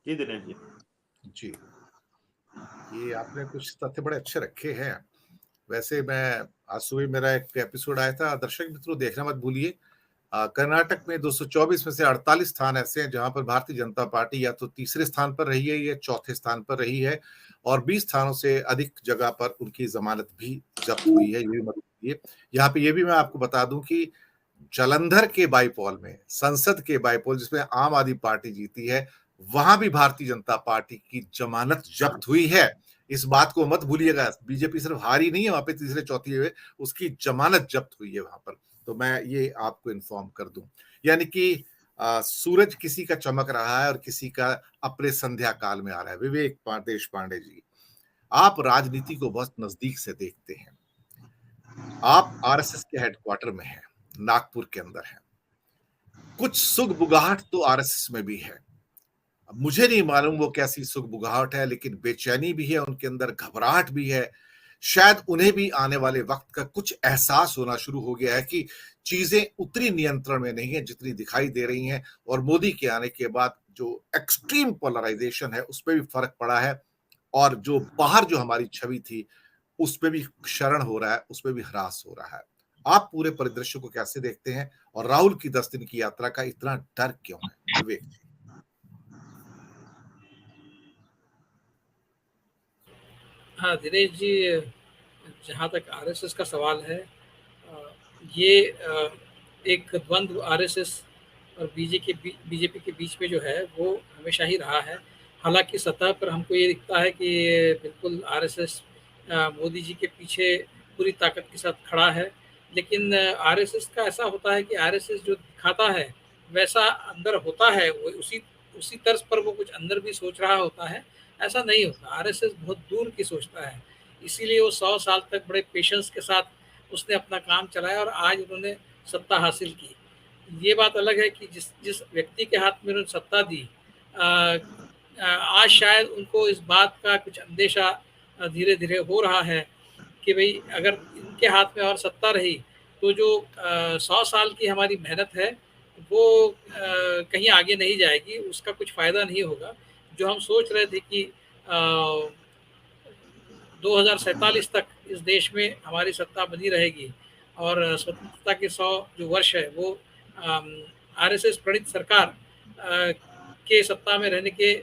जी दिनेश जी। जी, ये आपने कुछ तथ्य बड़े अच्छे रखे हैं। वैसे मैं आज सुबह मेरा एक एपिसोड आया था, दर्शक मित्रों देखना मत भूलिए। कर्नाटक में 224 में से 48 स्थान ऐसे हैं जहाँ पर भारतीय जनता पार्टी या तो तीसरे स्थान पर रही है या चौथे स्थान पर रही है और 20 स्थानों से अधिक जगह पर उनकी ज़मानत भी ज़ब्त हुई है, ये भी मत भूलिए। यहाँ पे ये भी मैं आपको बता दूँ कि जालंधर के बाईपोल में, संसद के बाईपोल जिसमें आम आदमी पार्टी जीती है, वहाँ भी भारतीय जनता पार्टी की ज़मानत ज़ब्त हुई है। इस बात को मत भूलिएगा, बीजेपी सिर्फ हारी नहीं है वहाँ पे तीसरे-चौथे हुए, उसकी ज़मानत ज़ब्त हुई है वहाँ पर। तो मैं ये आपको इन्फॉर्म कर दूं यानी कि सूरज किसी का चमक रहा है और किसी का अपने संध्या काल में आ रहा है। विवेक देश पांडे जी, आप राजनीति को बहुत नजदीक से देखते हैं। आप आरएसएस के हेडक्वार्टर में हैं, नागपुर के अंदर हैं। कुछ सुगबुगाहट तो आरएसएस में भी है। अब मुझे नहीं मालूम वो कैसी सुगबुगाहट है, लेकिन बेचैनी भी है उनके अंदर, घबराहट भी है। शायद उन्हें भी आने वाले वक्त का कुछ एहसास होना शुरू हो गया है कि चीजें उतनी नियंत्रण में नहीं है जितनी दिखाई दे रही हैं और मोदी के आने के बाद जो एक्सट्रीम पोलराइजेशन है उस पर भी फर्क पड़ा है और जो बाहर जो हमारी छवि थी उस पे भी क्षरण हो रहा है, उस पे भी ह्रास हो रहा है। आप पूरे परिदृश्य को कैसे देखते हैं और राहुल की 10 दिन की यात्रा का इतना डर क्यों है? विवेक जी। हाँ, दिनेश जी, जहाँ तक आरएसएस का सवाल है, ये एक द्वंद्व आरएसएस और बीजेपी के बीच में जो है वो हमेशा ही रहा है। हालांकि सतह पर हमको ये दिखता है कि बिल्कुल आरएसएस मोदी जी के पीछे पूरी ताकत के साथ खड़ा है, लेकिन आरएसएस का ऐसा होता है कि आरएसएस जो दिखाता है वैसा अंदर होता है, वो उसी उसी तर्ज पर वो कुछ अंदर भी सोच रहा होता है। ऐसा नहीं होता, आरएसएस बहुत दूर की सोचता है। इसीलिए वो 100 साल तक बड़े पेशेंस के साथ उसने अपना काम चलाया और आज उन्होंने सत्ता हासिल की। ये बात अलग है कि जिस जिस व्यक्ति के हाथ में उन्होंने सत्ता दी, आज शायद उनको इस बात का कुछ अंदेशा धीरे-धीरे हो रहा है कि भई अगर इनके हाथ में और सत्ता रही, तो जो 100 साल की हमारी मेहनत है, वो कहीं आगे नहीं जाएगी, उसका कुछ फ़ायदा नहीं होगा। जो हम सोच रहे थे कि 2047 तक इस देश में हमारी सत्ता बनी रहेगी और स्वतंत्रता के 100 जो वर्ष है वो आरएसएस प्रणीत सरकार के सत्ता में रहने के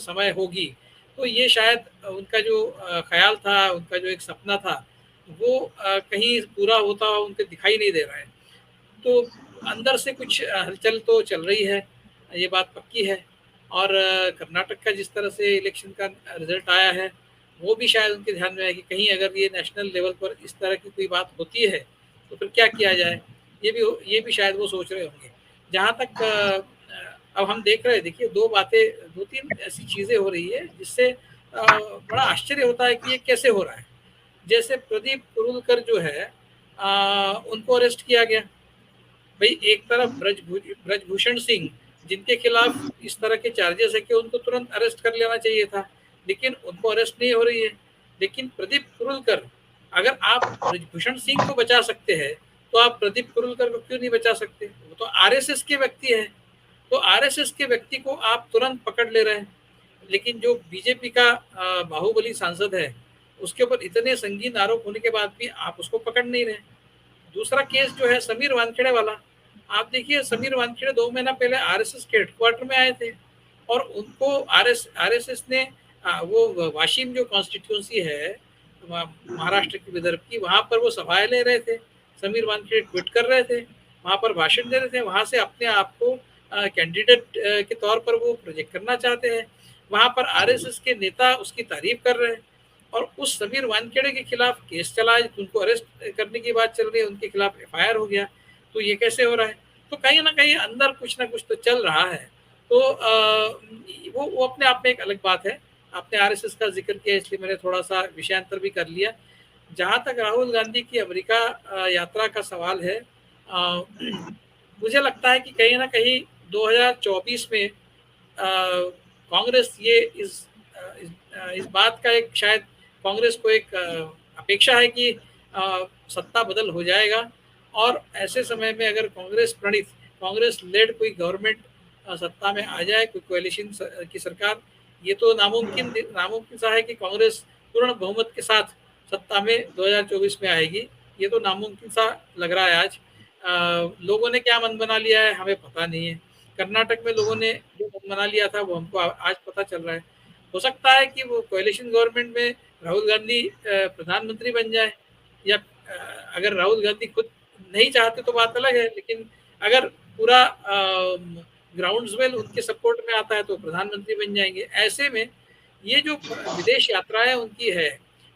समय होगी। तो ये शायद उनका जो ख्याल था, उनका जो एक सपना था, वो कहीं पूरा होता हुआ उनको दिखाई नहीं दे रहा है। तो अंदर से कुछ हलचल तो चल रही है, ये बात पक्की है। और कर्नाटक का जिस तरह से इलेक्शन का रिजल्ट आया है, वो भी शायद उनके ध्यान में है कि कहीं अगर ये नेशनल लेवल पर इस तरह की कोई बात होती है, तो फिर क्या किया जाए? ये भी शायद वो सोच रहे होंगे। जहाँ तक अब हम देख रहे हैं, देखिए 2-3 ऐसी चीज़ें हो रही है जिससे बड़ा आश्चर्य होता है कि ये कैसे हो रहा है। जैसे प्रदीप कुरूलकर जो है, उनको अरेस्ट किया गया। भई एक तरफ ब्रजभूषण सिंह, जिनके खिलाफ इस तरह के चार्जेस है कि उनको तुरंत अरेस्ट कर लेना चाहिए था, लेकिन उनको अरेस्ट नहीं हो रही है। लेकिन प्रदीप कुरूलकर, अगर आप ब्रजभूषण सिंह को बचा सकते हैं, तो आप प्रदीप कुरूलकर को क्यों नहीं बचा सकते? वो तो आरएसएस के व्यक्ति है, तो आरएसएस के व्यक्ति को आप तुरंत पकड़ ले रहे हैं। लेकिन जो बीजेपी का बाहुबली सांसद है, उसके ऊपर इतने संगीन आरोप होने के बाद भी आप उसको पकड़ नहीं रहे। दूसरा केस जो है समीर वानखेड़े वाला, आप देखिए समीर वानखेड़े 2 महीना पहले आरएसएस के हेडक्वार्टर में आए थे और उनको आरएसएस ने वो वाशिम जो कॉन्स्टिट्यूंसी है महाराष्ट्र की विदर्भ की, वहाँ पर वो सभाएं ले रहे थे। समीर वानखेड़े ट्वीट कर रहे थे, वहाँ पर भाषण दे रहे थे, वहाँ से अपने आप को कैंडिडेट के तौर पर वो प्रोजेक्ट करना चाहते हैं। वहाँ पर आरएसएस के नेता उसकी तारीफ कर रहे हैं और उस समीर वानखेड़े के खिलाफ केस चला है, उनको अरेस्ट करने की बात चल रही है, उनके खिलाफ एफआईआर हो गया। तो ये कैसे हो रहा है? तो कहीं न कहीं अंदर कुछ न कुछ तो चल रहा है। तो वो अपने आप में एक अलग बात है। आपने आरएसएस का ज़िक्र किया, इसलिए मैंने थोड़ा-सा विषयांतर भी कर लिया। जहाँ तक राहुल गांधी की अमेरिका यात्रा का सवाल है, मुझे लगता है कि कहीं न कहीं 2024 में कांग्रेस ये इस बात का एक शायद कांग्रेस को एक अपेक्षा है कि सत्ता बदल हो जाएगा और ऐसे समय में अगर कांग्रेस लेड कोई गवर्नमेंट सत्ता में आ जाए कोई कोalition की सरकार, ये तो नामुमकिन सा है कि कांग्रेस पूर्ण बहुमत के साथ सत्ता में 2024 में आएगी। ये तो नामुमकिन सा लग रहा है आज। लोगों ने क्या मन बना लिया है हमें पता नहीं है। कर्नाटक में लोगों ने जो मन बना लिया था वो हमको आज पता चल रहा है। हो सकता है कि वो कोalition गवर्नमेंट में राहुल गांधी प्रधानमंत्री बन जाए, या अगर राहुल गांधी खुद नहीं चाहते तो बात अलग है, लेकिन अगर पूरा ग्राउंड्सवेल उनके सपोर्ट में आता है तो प्रधानमंत्री बन जाएंगे। ऐसे में ये जो विदेश यात्राएं उनकी है,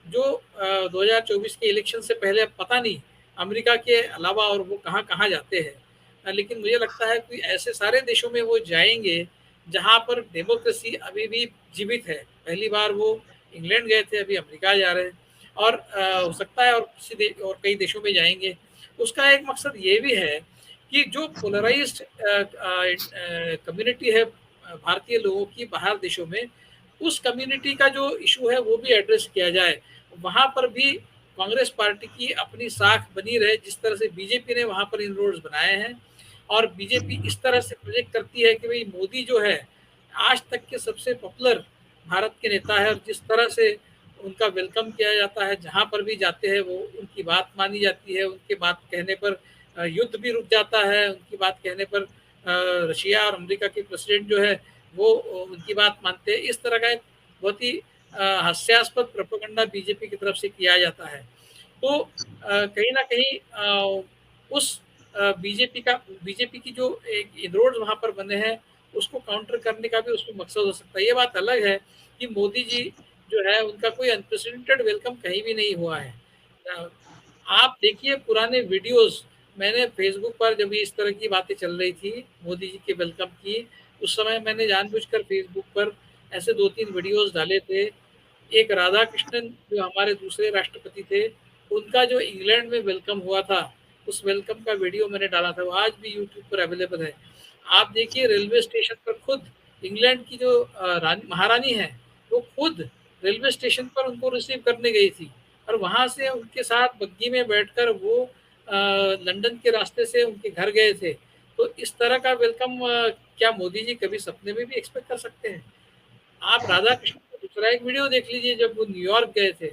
जो 2024 के इलेक्शन से पहले अब पता नहीं अमेरिका के अलावा और वो कहाँ कहाँ जाते हैं, लेकिन मुझे लगता है कि ऐसे सारे देशों में वो जाएंगे जहाँ पर डेमोक्रेसी अभी भी जीवित है। पहली बार वो इंग्लैंड गए थे, अभी अमेरिका जा रहे हैं, और हो सकता है और और कई देशों में जाएंगे। उसका एक मकसद ये भी है कि जो पोलराइज्ड कम्युनिटी है भारतीय लोगों की बाहर देशों में, उस कम्युनिटी का जो इशू है वो भी एड्रेस किया जाए। वहाँ पर भी कांग्रेस पार्टी की अपनी साख बनी रहे, जिस तरह से बीजेपी ने वहाँ पर इनरोड्स बनाए हैं। और बीजेपी इस तरह से प्रोजेक्ट करती है कि भाई मोदी जो है आज तक के सबसे पॉपुलर भारत के नेता है, और जिस तरह से उनका वेलकम किया जाता है, जहाँ पर भी जाते हैं वो उनकी बात मानी जाती है, उनके बात कहने पर युद्ध भी रुक जाता है, उनकी बात कहने पर रशिया और अमेरिका के प्रेसिडेंट जो है वो उनकी बात मानते हैं। इस तरह का एक बहुत ही हास्यास्पद प्रोपेगेंडा बीजेपी की तरफ से किया जाता है। तो कहीं ना कहीं उस बीजेपी की जो एक इनरोड्स वहाँ पर बने हैं उसको काउंटर करने का भी उसमें मकसद हो सकता है। ये बात अलग है कि मोदी जी जो है उनका कोई अनप्रेसिडेंटेड वेलकम कहीं भी नहीं हुआ है। आप देखिए पुराने वीडियोस, मैंने फेसबुक पर जब इस तरह की बातें चल रही थी मोदी जी के वेलकम की, उस समय मैंने जानबूझकर फेसबुक पर ऐसे 2-3 वीडियोस डाले थे। एक राधा कृष्णन जो हमारे दूसरे राष्ट्रपति थे, उनका जो इंग्लैंड में वेलकम हुआ था, उस वेलकम का वीडियो मैंने डाला था, वो आज भी यूट्यूब पर अवेलेबल है। आप देखिए रेलवे स्टेशन पर खुद इंग्लैंड की जो महारानी है, वो खुद रेलवे स्टेशन पर उनको रिसीव करने गई थी, और वहाँ से उनके साथ बग्गी में बैठकर वो लंदन के रास्ते से उनके घर गए थे। तो इस तरह का वेलकम क्या मोदी जी कभी सपने में भी एक्सपेक्ट कर सकते हैं? आप राधा कृष्ण का दूसरा एक वीडियो देख लीजिए, जब वो न्यूयॉर्क गए थे,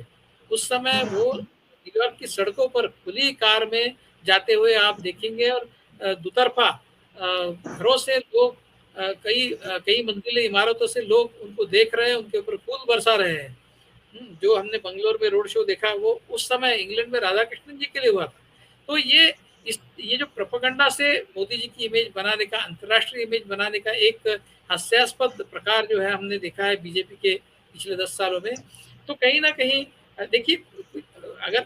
उस समय वो न्यूयॉर्क की सड़कों पर खुली कार में जाते हुए आप देखेंगे, और दुतरफा घरों से लोग कई मंजिले इमारतों से लोग उनको देख रहे हैं, उनके ऊपर फूल बरसा रहे हैं। जो हमने बंगलोर में रोड शो देखा वो उस समय इंग्लैंड में राधा कृष्णन जी के लिए हुआ था। तो ये जो प्रोपेगेंडा से मोदी जी की इमेज बनाने का, अंतर्राष्ट्रीय इमेज बनाने का एक हास्यास्पद प्रकार जो है हमने देखा है बीजेपी के पिछले 10 सालों में। तो कहीं ना कहीं देखिए, अगर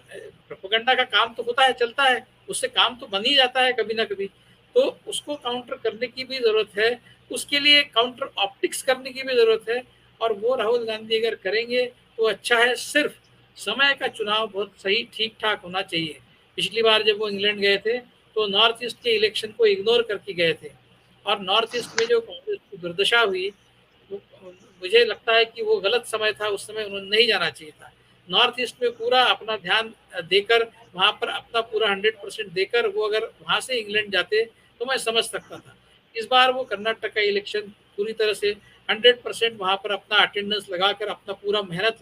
प्रोपेगेंडा का काम तो होता है, चलता है, उससे काम तो बन ही जाता है कभी ना कभी, तो उसको काउंटर करने की भी जरूरत है, उसके लिए काउंटर ऑप्टिक्स करने की भी जरूरत है, और वो राहुल गांधी अगर करेंगे तो अच्छा है। सिर्फ समय का चुनाव बहुत सही ठीक ठाक होना चाहिए। पिछली बार जब वो इंग्लैंड गए थे तो नॉर्थ ईस्ट के इलेक्शन को इग्नोर करके गए थे, और नॉर्थ ईस्ट में जो कांग्रेस की दुर्दशा हुई, मुझे लगता है कि वो गलत समय था, उस समय उन्होंने नहीं जाना चाहिए था। नॉर्थ ईस्ट में पूरा अपना ध्यान देकर, वहाँ पर अपना पूरा 100% देकर वो अगर वहाँ से इंग्लैंड जाते तो मैं समझ सकता था। इस बार वो कर्नाटक का इलेक्शन पूरी तरह से 100% वहाँ पर अपना अटेंडेंस लगाकर, अपना पूरा मेहनत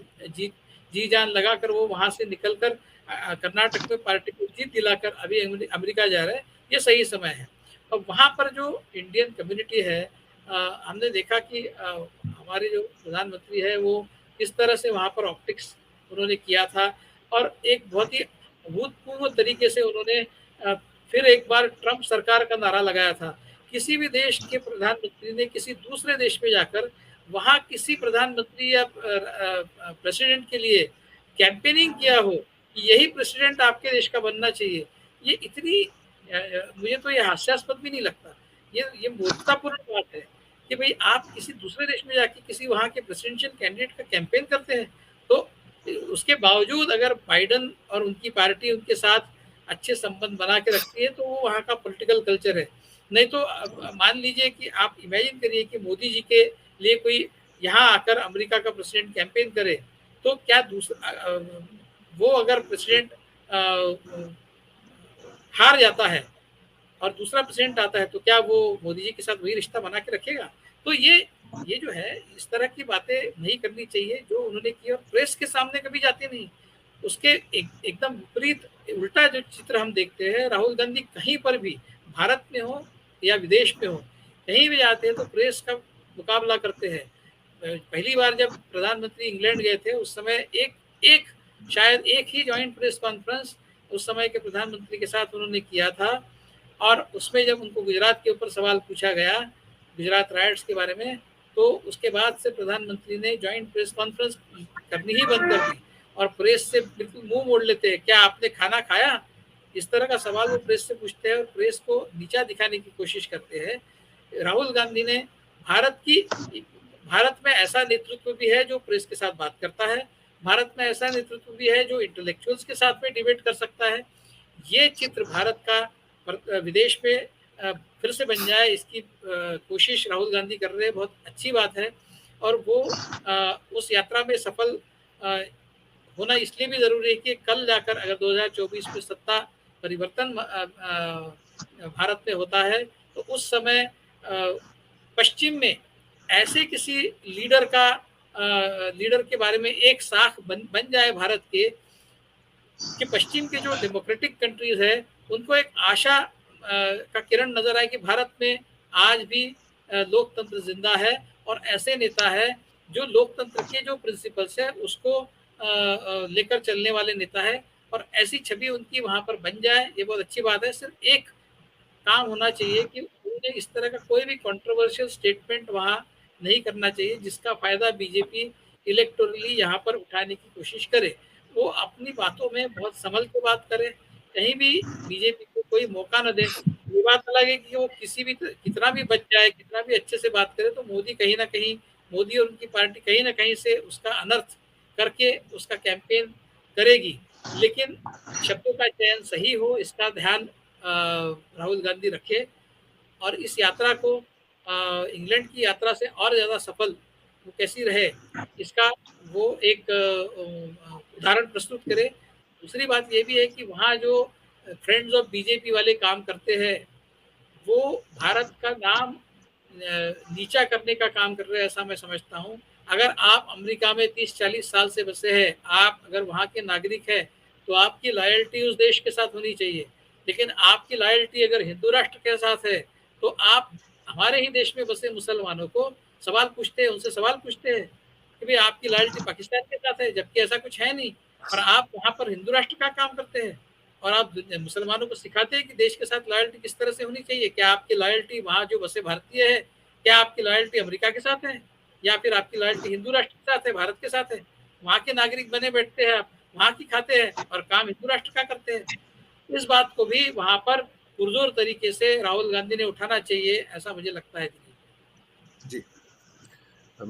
जी जान लगाकर वो वहाँ से निकल कर कर्नाटक में पार्टी को जीत दिलाकर अभी अमेरिका जा रहे हैं। ये सही समय है। और वहाँ पर जो इंडियन कम्युनिटी है, हमने देखा कि हमारे जो प्रधानमंत्री है वो किस तरह से वहाँ पर ऑप्टिक्स उन्होंने किया था, और एक बहुत ही अभूतपूर्व तरीके से उन्होंने फिर एक बार ट्रंप सरकार का नारा लगाया था। किसी भी देश के प्रधानमंत्री ने किसी दूसरे देश में जाकर वहाँ किसी प्रधानमंत्री या प्रेसिडेंट के लिए कैंपेनिंग किया हो कि यही प्रेसिडेंट आपके देश का बनना चाहिए, ये इतनी मुझे तो ये हास्यास्पद भी नहीं लगता। ये मूर्खतापूर्ण बात है कि भाई आप किसी दूसरे देश में जाके किसी वहाँ के प्रेसिडेंशियल कैंडिडेट का कैंपेन करते हैं, तो उसके बावजूद अगर बाइडन और उनकी पार्टी उनके साथ अच्छे संबंध बना के रखती है तो वो वहाँ का पॉलिटिकल कल्चर है। नहीं तो मान लीजिए कि आप इमेजिन करिए कि मोदी जी के लिए कोई यहाँ आकर अमेरिका का प्रेसिडेंट कैंपेन करे, तो क्या दूसरा वो अगर प्रेसिडेंट हार जाता है और दूसरा प्रेसिडेंट आता है, तो क्या वो मोदी जी के साथ वही रिश्ता बना के रखेगा? तो ये जो है, इस तरह की बातें नहीं करनी चाहिए जो उन्होंने की, और प्रेस के सामने कभी जाते नहीं। उसके एकदम विपरीत, उल्टा जो चित्र हम देखते हैं, राहुल गांधी कहीं पर भी, भारत में हो या विदेश में हो, कहीं भी जाते हैं तो प्रेस का मुकाबला करते हैं। पहली बार जब प्रधानमंत्री इंग्लैंड गए थे, उस समय एक एक शायद एक ही जॉइंट प्रेस कॉन्फ्रेंस उस समय के प्रधानमंत्री के साथ उन्होंने किया था, और उसमें जब उनको गुजरात के ऊपर सवाल पूछा गया, गुजरात राइट्स के बारे में, तो उसके बाद से प्रधानमंत्री ने जॉइंट प्रेस कॉन्फ्रेंस करनी ही बंद कर दी, और प्रेस से बिल्कुल मुंह मोड़ लेते हैं। क्या आपने खाना खाया? इस तरह का सवाल वो प्रेस से पूछते हैं और प्रेस को नीचा दिखाने की कोशिश करते हैं। राहुल गांधी ने भारत में ऐसा नेतृत्व भी है जो प्रेस के साथ बात करता है, भारत में ऐसा नेतृत्व भी है जो इंटेलेक्चुअल्स के साथ में डिबेट कर सकता है। ये चित्र भारत का विदेश में फिर से बन जाए, इसकी कोशिश राहुल गांधी कर रहे हैं, बहुत अच्छी बात है। और वो उस यात्रा में सफल होना इसलिए भी ज़रूरी है कि कल जाकर अगर 2024 में सत्ता परिवर्तन भारत में होता है, तो उस समय पश्चिम में ऐसे किसी लीडर के बारे में एक साख बन जाए भारत के, कि पश्चिम के जो डेमोक्रेटिक कंट्रीज है उनको एक आशा का किरण नजर आए कि भारत में आज भी लोकतंत्र जिंदा है, और ऐसे नेता है जो लोकतंत्र के जो प्रिंसिपल्स है उसको लेकर चलने वाले नेता है, और ऐसी छवि उनकी वहां पर बन जाए, ये बहुत अच्छी बात है। सिर्फ एक काम होना चाहिए कि उन्हें इस तरह का कोई भी कंट्रोवर्शियल स्टेटमेंट वहां नहीं करना चाहिए जिसका फायदा बीजेपी इलेक्टोरली यहाँ पर उठाने की कोशिश करे। वो अपनी बातों में बहुत संभल के बात करे, कहीं भी बीजेपी को कोई मौका न दे। ये बात अलग है कि वो कितना भी बच जाए, कितना भी अच्छे से बात करे, तो मोदी कहीं ना कहीं, मोदी और उनकी पार्टी कहीं ना कहीं से उसका अनर्थ करके उसका कैंपेन करेगी। लेकिन शब्दों का चयन सही हो, इसका ध्यान राहुल गांधी रखे, और इस यात्रा को इंग्लैंड की यात्रा से और ज़्यादा सफल वो कैसी रहे, इसका वो एक उदाहरण प्रस्तुत करे। दूसरी बात ये भी है कि वहाँ जो फ्रेंड्स ऑफ बीजेपी वाले काम करते हैं, वो भारत का नाम नीचा करने का काम कर रहे हैं, ऐसा मैं समझता हूँ। अगर आप अमेरिका में 30-40 साल से बसे हैं, आप अगर वहाँ के नागरिक हैं, तो आपकी लॉयल्टी उस देश के साथ होनी चाहिए। लेकिन आपकी लॉयल्टी अगर हिंदू राष्ट्र के साथ है, तो आप हमारे ही देश में बसे मुसलमानों को सवाल पूछते हैं, उनसे सवाल पूछते हैं कि भाई आपकी लॉयल्टी पाकिस्तान के साथ है, जबकि ऐसा कुछ है नहीं, और आप वहाँ पर हिंदू राष्ट्र का काम करते हैं, और आप मुसलमानों को सिखाते हैं कि देश के साथ लॉयल्टी किस तरह से होनी चाहिए। क्या आपकी लॉयल्टी वहाँ जो बसे भारतीय है, क्या आपकी लॉयल्टी अमेरिका के साथ है, या फिर आपकी लॉयल्टी हिंदू राष्ट्र के साथ है, भारत के साथ है? वहाँ के नागरिक बने बैठते हैं आप, वहाँ की खाते हैं और काम हिंदू राष्ट्र का करते हैं। इस बात को भी वहाँ पर पुरजोर तरीके से राहुल गांधी ने उठाना चाहिए, ऐसा मुझे लगता है। जी। मैं